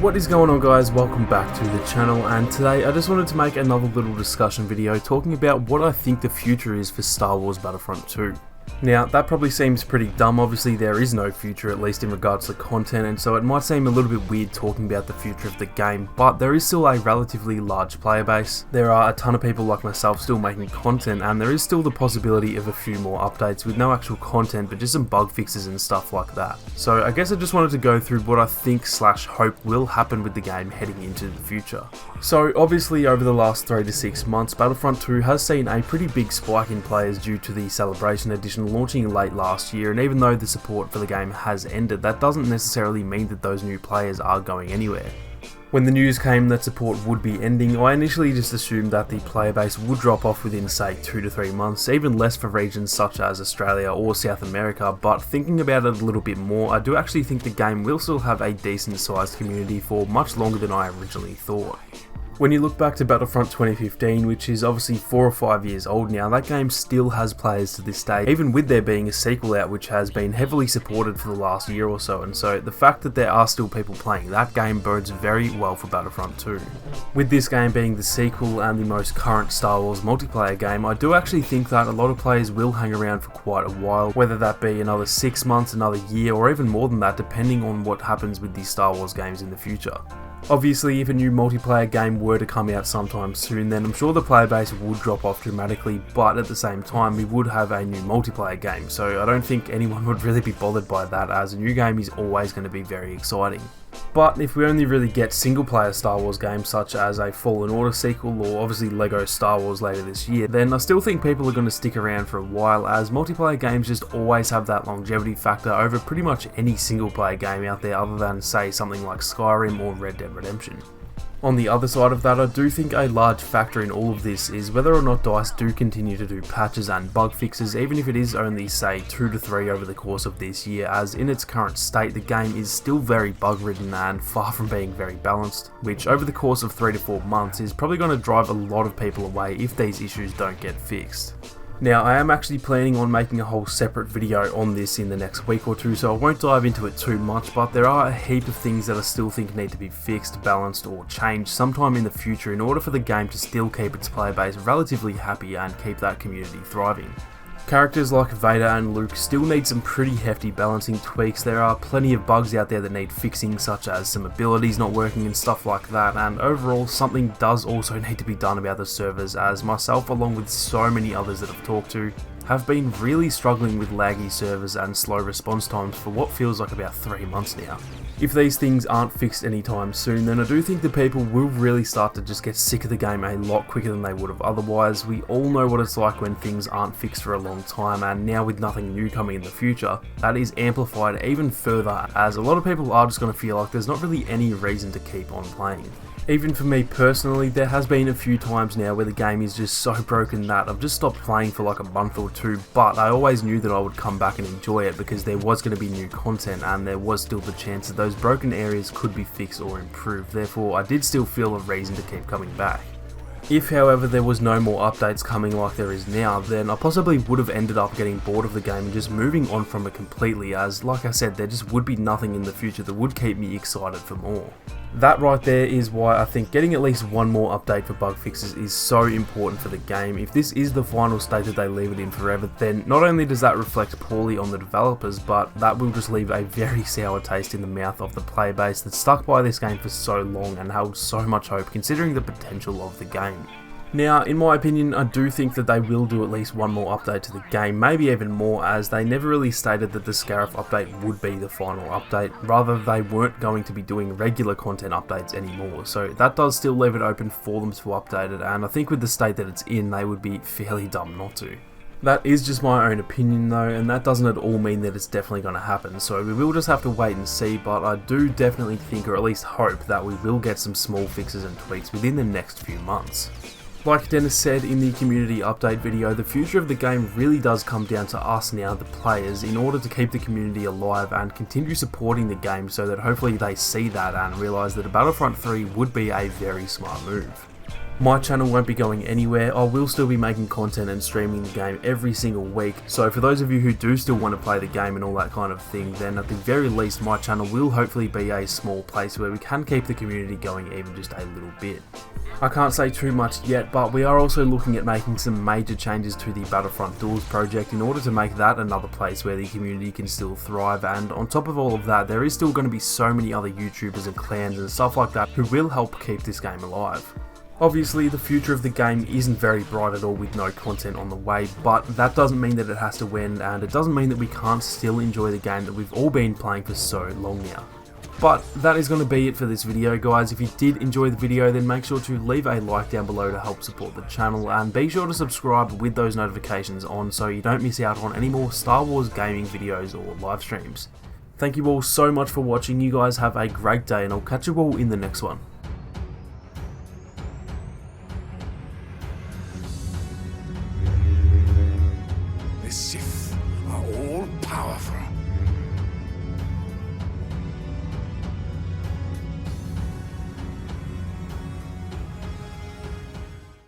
What is going on, guys? Welcome back to the channel, and today I just wanted to make another little discussion video talking about what I think the future is for Star Wars Battlefront 2. Now, that probably seems pretty dumb. Obviously there is no future, at least in regards to content, and so it might seem a little bit weird talking about the future of the game, but there is still a relatively large player base. There are a ton of people like myself still making content, and there is still the possibility of a few more updates with no actual content, but just some bug fixes and stuff like that. So I guess I just wanted to go through what I think / hope will happen with the game heading into the future. So obviously over the last 3 to 6 months, Battlefront 2 has seen a pretty big spike in players due to the Celebration Edition launching late last year, and even though the support for the game has ended, that doesn't necessarily mean that those new players are going anywhere. When the news came that support would be ending, I initially just assumed that the player base would drop off within say 2 to 3 months, even less for regions such as Australia or South America, but thinking about it a little bit more, I do actually think the game will still have a decent sized community for much longer than I originally thought. When you look back to Battlefront 2015, which is obviously 4 or 5 years old now, that game still has players to this day, even with there being a sequel out which has been heavily supported for the last year or so, and so the fact that there are still people playing that game bodes very well for Battlefront 2. With this game being the sequel and the most current Star Wars multiplayer game, I do actually think that a lot of players will hang around for quite a while, whether that be another 6 months, another year, or even more than that, depending on what happens with these Star Wars games in the future. Obviously, if a new multiplayer game were to come out sometime soon, then I'm sure the player base would drop off dramatically, but at the same time we would have a new multiplayer game, so I don't think anyone would really be bothered by that, as a new game is always going to be very exciting. But if we only really get single player Star Wars games such as a Fallen Order sequel or obviously LEGO Star Wars later this year, then I still think people are going to stick around for a while, as multiplayer games just always have that longevity factor over pretty much any single player game out there other than say something like Skyrim or Red Dead Redemption. On the other side of that, I do think a large factor in all of this is whether or not DICE do continue to do patches and bug fixes, even if it is only say 2 to 3 over the course of this year, as in its current state the game is still very bug ridden and far from being very balanced, which over the course of 3 to 4 months is probably going to drive a lot of people away if these issues don't get fixed. Now, I am actually planning on making a whole separate video on this in the next week or two, so I won't dive into it too much, but there are a heap of things that I still think need to be fixed, balanced, or changed sometime in the future in order for the game to still keep its player base relatively happy and keep that community thriving. Characters like Vader and Luke still need some pretty hefty balancing tweaks. There are plenty of bugs out there that need fixing, such as some abilities not working and stuff like that, and overall something does also need to be done about the servers, as myself along with so many others that I've talked to have been really struggling with laggy servers and slow response times for what feels like about 3 months now. If these things aren't fixed anytime soon, then I do think the people will really start to just get sick of the game a lot quicker than they would have otherwise. We all know what it's like when things aren't fixed for a long time, and now with nothing new coming in the future, that is amplified even further, as a lot of people are just going to feel like there's not really any reason to keep on playing. Even for me personally, there has been a few times now where the game is just so broken that I've just stopped playing for like a month or two, but I always knew that I would come back and enjoy it because there was going to be new content and there was still the chance that those broken areas could be fixed or improved, therefore I did still feel a reason to keep coming back. If however there was no more updates coming like there is now, then I possibly would have ended up getting bored of the game and just moving on from it completely, as like I said, there just would be nothing in the future that would keep me excited for more. That right there is why I think getting at least one more update for bug fixes is so important for the game. If this is the final state that they leave it in forever, then not only does that reflect poorly on the developers, but that will just leave a very sour taste in the mouth of the player base that stuck by this game for so long and held so much hope considering the potential of the game. Now, in my opinion, I do think that they will do at least one more update to the game, maybe even more, as they never really stated that the Scarif update would be the final update. Rather, they weren't going to be doing regular content updates anymore, so that does still leave it open for them to update it, and I think with the state that it's in, they would be fairly dumb not to. That is just my own opinion though, and that doesn't at all mean that it's definitely going to happen, so we will just have to wait and see, but I do definitely think, or at least hope, that we will get some small fixes and tweaks within the next few months. Like Dennis said in the community update video, the future of the game really does come down to us now, the players, in order to keep the community alive and continue supporting the game, so that hopefully they see that and realise that a Battlefront 3 would be a very smart move. My channel won't be going anywhere. I will still be making content and streaming the game every single week, so for those of you who do still want to play the game and all that kind of thing, then at the very least my channel will hopefully be a small place where we can keep the community going even just a little bit. I can't say too much yet, but we are also looking at making some major changes to the Battlefront Duels project in order to make that another place where the community can still thrive, and on top of all of that, there is still going to be so many other YouTubers and clans and stuff like that who will help keep this game alive. Obviously, the future of the game isn't very bright at all with no content on the way, but that doesn't mean that it has to end, and it doesn't mean that we can't still enjoy the game that we've all been playing for so long now. But that is going to be it for this video, guys. If you did enjoy the video, then make sure to leave a like down below to help support the channel, and be sure to subscribe with those notifications on so you don't miss out on any more Star Wars gaming videos or live streams. Thank you all so much for watching. You guys have a great day, and I'll catch you all in the next one.